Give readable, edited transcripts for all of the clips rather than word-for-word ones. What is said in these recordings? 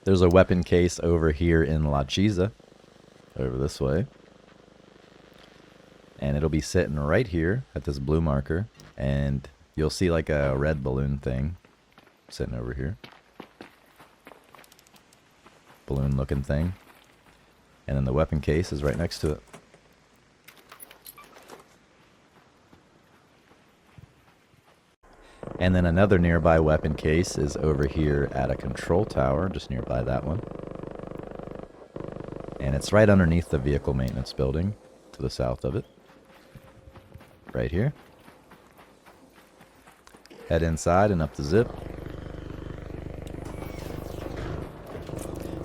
There's a weapon case over here in La Chiesa, over this way. And it'll be sitting right here at this blue marker. And you'll see like a red balloon thing sitting over here. Balloon looking thing. And then the weapon case is right next to it. And then another nearby weapon case is over here at a control tower, just nearby that one. And it's right underneath the vehicle maintenance building, to the south of it. Right here. Head inside and up the zip.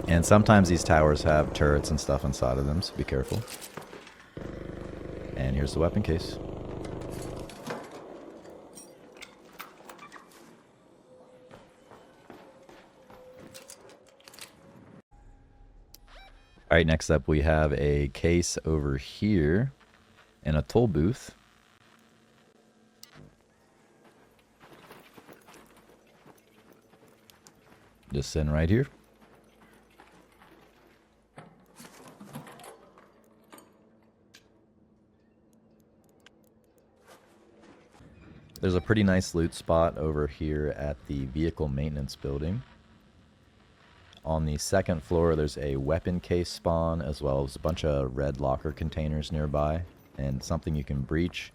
And sometimes these towers have turrets and stuff inside of them, so be careful. And here's the weapon case. Alright, next up we have a case over here in a toll booth. Just sitting right here. There's a pretty nice loot spot over here at the vehicle maintenance building. On the second floor, there's a weapon case spawn, as well as a bunch of red locker containers nearby, and something you can breach.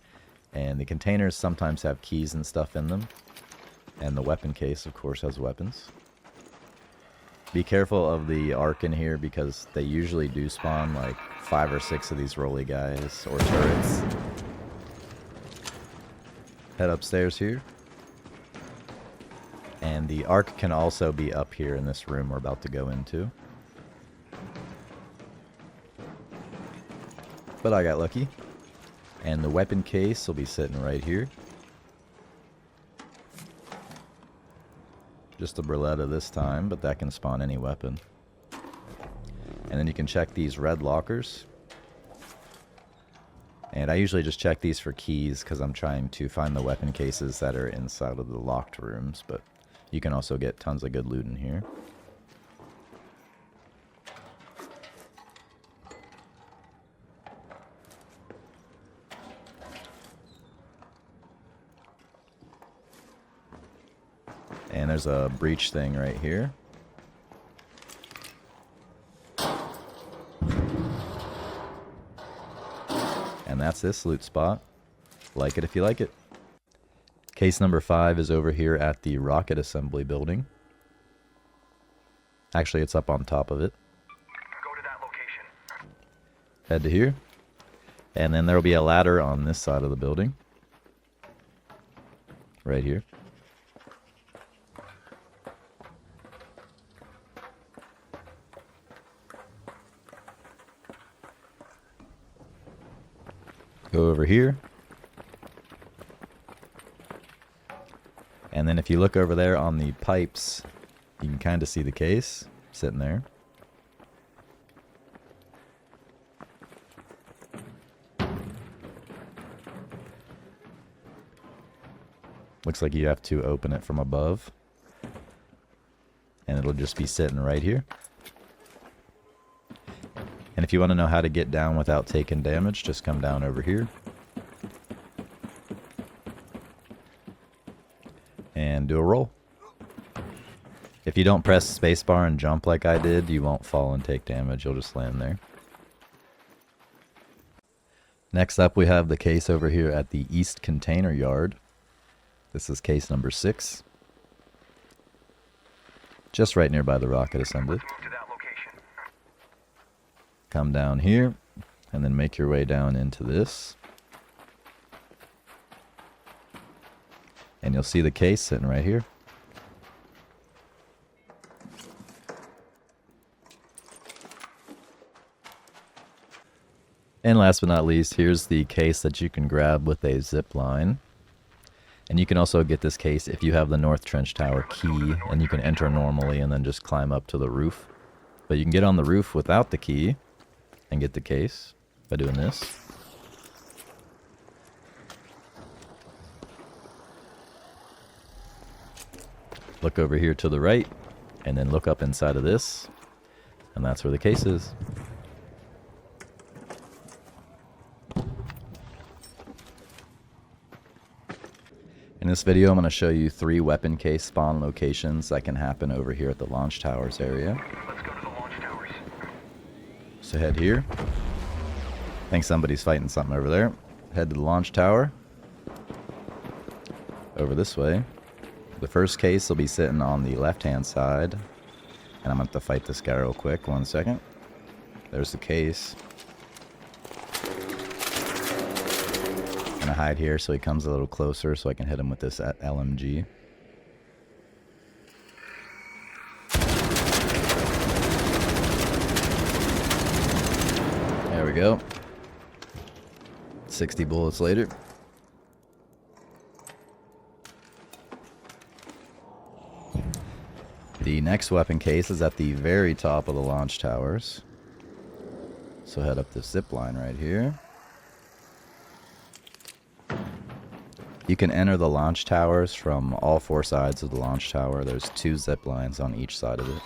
And the containers sometimes have keys and stuff in them. And the weapon case, of course, has weapons. Be careful of the arc in here, because they usually do spawn like 5 or 6 of these rolly guys, or turrets. Head upstairs here. And the arc can also be up here in this room we're about to go into. But I got lucky. And the weapon case will be sitting right here. Just a Beretta this time, but that can spawn any weapon. And then you can check these red lockers. And I usually just check these for keys because I'm trying to find the weapon cases that are inside of the locked rooms, but you can also get tons of good loot in here. And there's a breach thing right here. And that's this loot spot. Like it if you like it. Case number 5 is over here at the rocket assembly building. Actually, it's up on top of it. Go to that location. Head to here. And then there will be a ladder on this side of the building. Right here. Go over here. And then if you look over there on the pipes, you can kind of see the case sitting there. Looks like you have to open it from above. And it'll just be sitting right here. And if you want to know how to get down without taking damage, just come down over here. And do a roll. If you don't press spacebar and jump like I did, you won't fall and take damage. You'll just land there. Next up, we have the case over here at the East Container Yard. This is case number 6. Just right nearby the rocket assembly. Move to that location. Come down here, and then make your way down into this. And you'll see the case sitting right here. And last but not least, here's the case that you can grab with a zip line. And you can also get this case if you have the North Trench Tower key, and you can enter normally and then just climb up to the roof. But you can get on the roof without the key and get the case by doing this. Look over here to the right, And then look up inside of this, and that's where the case is. In this video, I'm going to show you 3 weapon case spawn locations that can happen over here at the launch towers area. Let's go to the launch towers. So head here. I think somebody's fighting something over there. Head to the launch tower. Over this way. The first case will be sitting on the left-hand side. And I'm going to have to fight this guy real quick. 1 second. There's the case. I'm going to hide here so he comes a little closer so I can hit him with this LMG. There we go. 60 bullets later. The next weapon case is at the very top of the launch towers. So head up this zip line right here. You can enter the launch towers from all 4 sides of the launch tower. There's 2 zip lines on each side of it.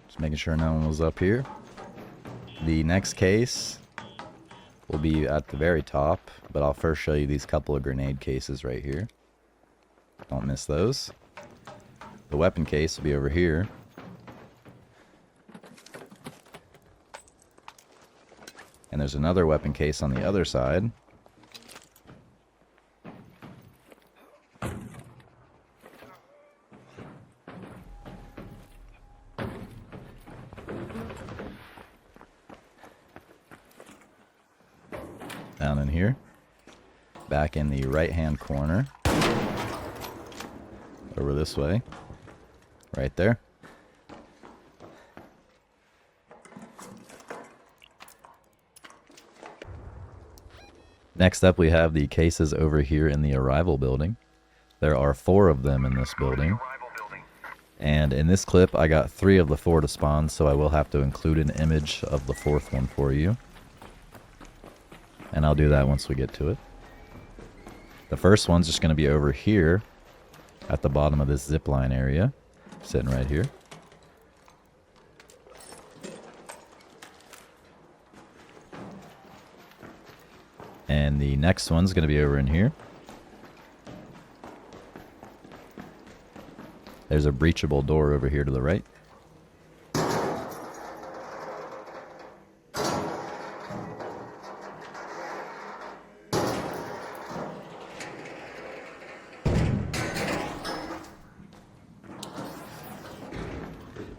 Just making sure no one was up here. The next case will be at the very top, but I'll first show you these couple of grenade cases right here. Don't miss those. The weapon case will be over here. And there's another weapon case on the other side. Down in here. Back in the right-hand corner. Over this way. Right there. Next up, we have the cases over here in the arrival building. There are 4 of them in this building. And in this clip, I got 3 of the 4 to spawn, so I will have to include an image of the 4th one for you. And I'll do that once we get to it. The first one's just going to be over here at the bottom of this zipline area, sitting right here. And the next one's going to be over in here. There's a breachable door over here to the right.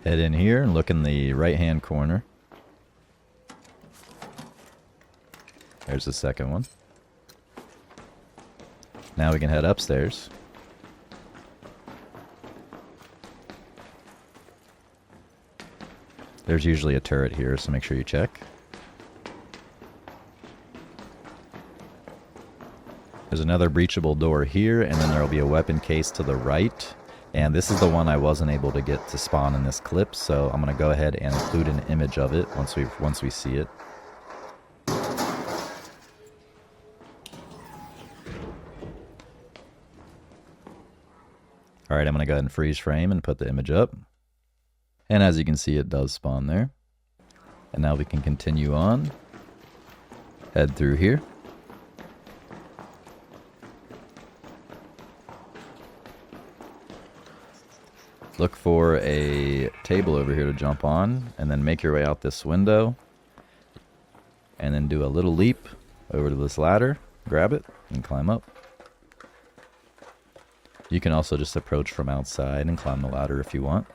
Head in here and look in the right-hand corner. There's the second one. Now we can head upstairs. There's usually a turret here, so make sure you check. There's another breachable door here, and then there will be a weapon case to the right. And this is the one I wasn't able to get to spawn in this clip, so I'm going to go ahead and include an image of it once we see it. Alright, I'm going to go ahead and freeze frame and put the image up. And as you can see, it does spawn there. And now we can continue on. Head through here. Look for a table over here to jump on, and then make your way out this window. And then do a little leap over to this ladder, grab it, and climb up. You can also just approach from outside and climb the ladder if you want.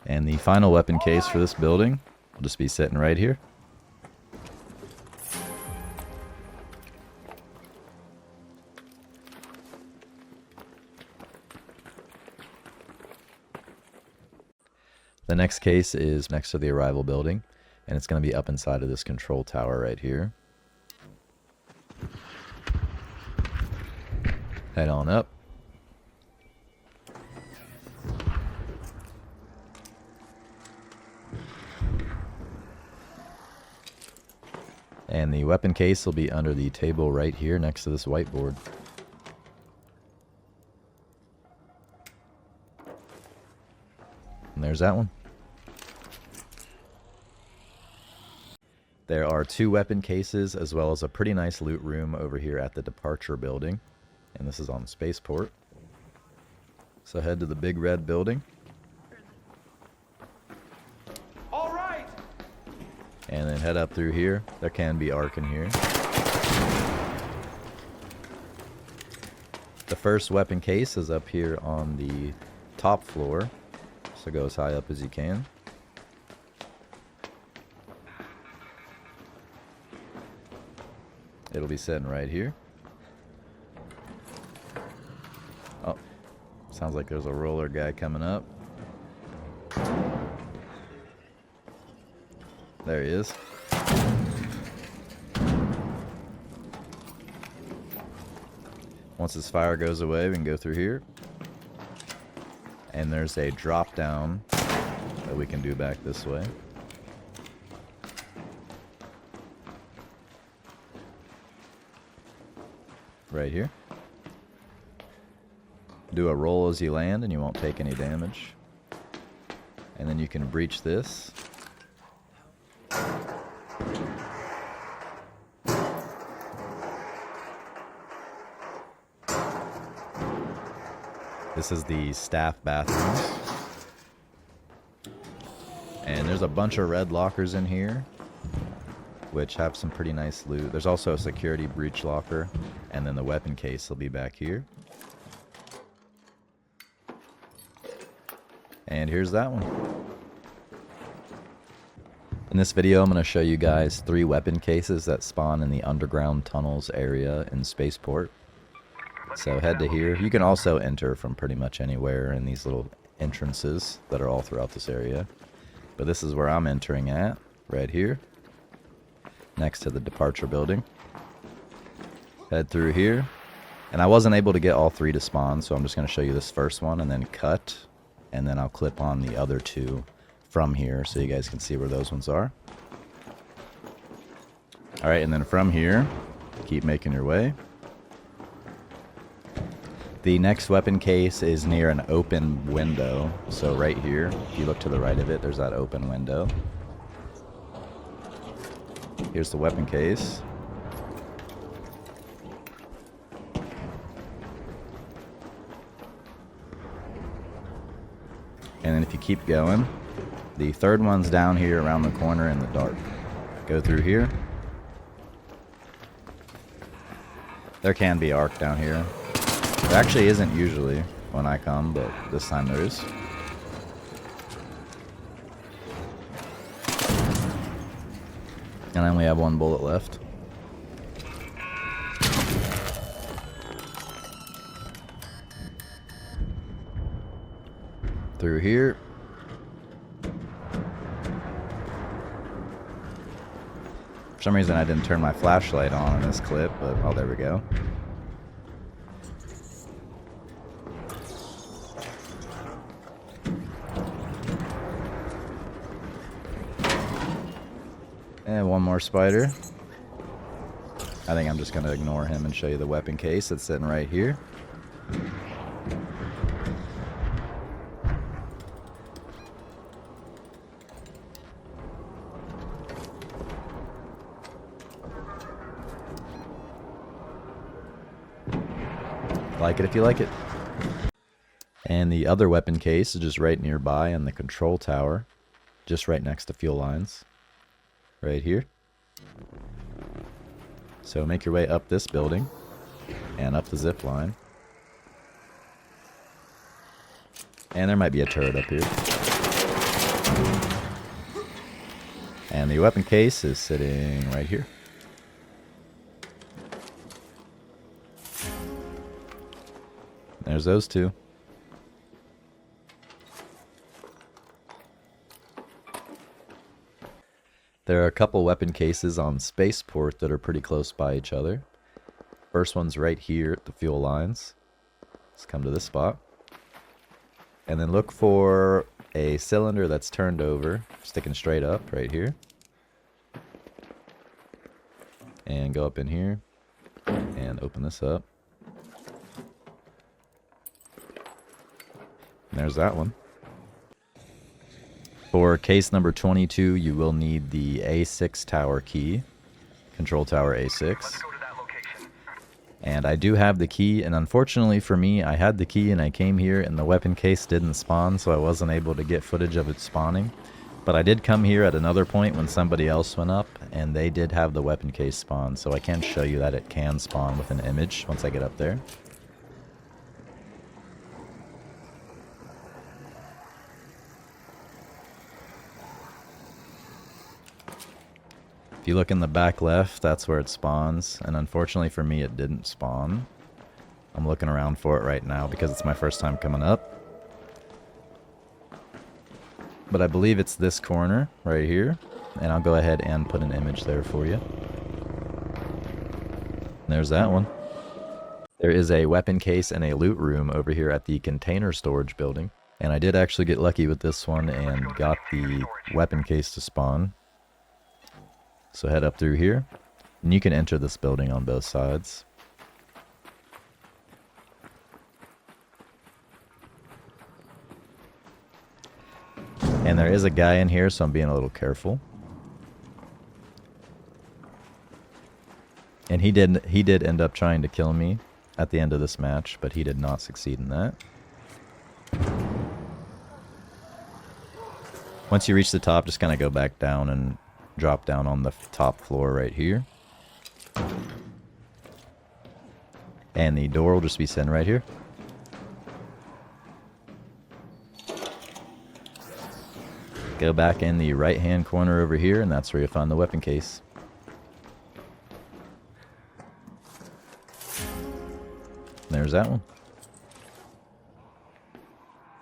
And the final weapon case for this building will just be sitting right here. The next case is next to the arrival building, and it's going to be up inside of this control tower right here. Head on up. And the weapon case will be under the table right here next to this whiteboard. And there's that one. There are 2 weapon cases as well as a pretty nice loot room over here at the departure building. And this is on Spaceport. So head to the big red building. All right. And then head up through here. There can be arc in here. The first weapon case is up here on the top floor. So go as high up as you can. It'll be sitting right here. Oh, sounds like there's a roller guy coming up. There he is. Once his fire goes away, we can go through here. And there's a drop down that we can do back this way. Right here. Do a roll as you land and you won't take any damage. And then you can breach this. This is the staff bathrooms. And there's a bunch of red lockers in here, which have some pretty nice loot. There's also a security breach locker, and then the weapon case will be back here. And here's that one. In this video, I'm going to show you guys 3 weapon cases that spawn in the underground tunnels area in Spaceport. So head to here. You can also enter from pretty much anywhere in these little entrances that are all throughout this area. But this is where I'm entering at, right here, next to the departure building. Head through here. And I wasn't able to get all 3 to spawn, so I'm just going to show you this first one and then cut. And then I'll clip on the other 2 from here so you guys can see where those ones are. Alright, and then from here, keep making your way. The next weapon case is near an open window. So right here, if you look to the right of it, there's that open window. Here's the weapon case. And then if you keep going, the third one's down here around the corner in the dark. Go through here. There can be arc down here. There actually isn't usually when I come, but this time there is. And I only have 1 bullet left. Through here. For some reason I didn't turn my flashlight on in this clip, but oh, there we go. And 1 more spider. I think I'm just going to ignore him and show you the weapon case that's sitting right here. Like it if you like it. And the other weapon case is just right nearby in the control tower, just right next to fuel lines. Right here. So make your way up this building and up the zip line. And there might be a turret up here. And the weapon case is sitting right here. There's those 2. There are a couple weapon cases on Spaceport that are pretty close by each other. First one's right here at the fuel lines. Let's come to this spot. And then look for a cylinder that's turned over, sticking straight up right here. And go up in here and open this up. And there's that one. For case number 22, you will need the A6 tower key. Control tower A6. And I do have the key, and unfortunately for me, I had the key and I came here and the weapon case didn't spawn, so I wasn't able to get footage of it spawning. But I did come here at another point when somebody else went up, and they did have the weapon case spawn, so I can show you that it can spawn with an image once I get up there. If you look in the back left, that's where it spawns, and unfortunately for me it didn't spawn. I'm looking around for it right now because it's my first time coming up. But I believe it's this corner right here, and I'll go ahead and put an image there for you. There's that one. There is a weapon case and a loot room over here at the container storage building, and I did actually get lucky with this one and got the weapon case to spawn. So head up through here, and you can enter this building on both sides. And there is a guy in here, so I'm being a little careful. And he did end up trying to kill me at the end of this match, but he did not succeed in that. Once you reach the top, just kind of go back down and drop down on the top floor right here. And the door will just be sitting right here. Go back in the right hand corner over here, and that's where you'll find the weapon case. There's that one.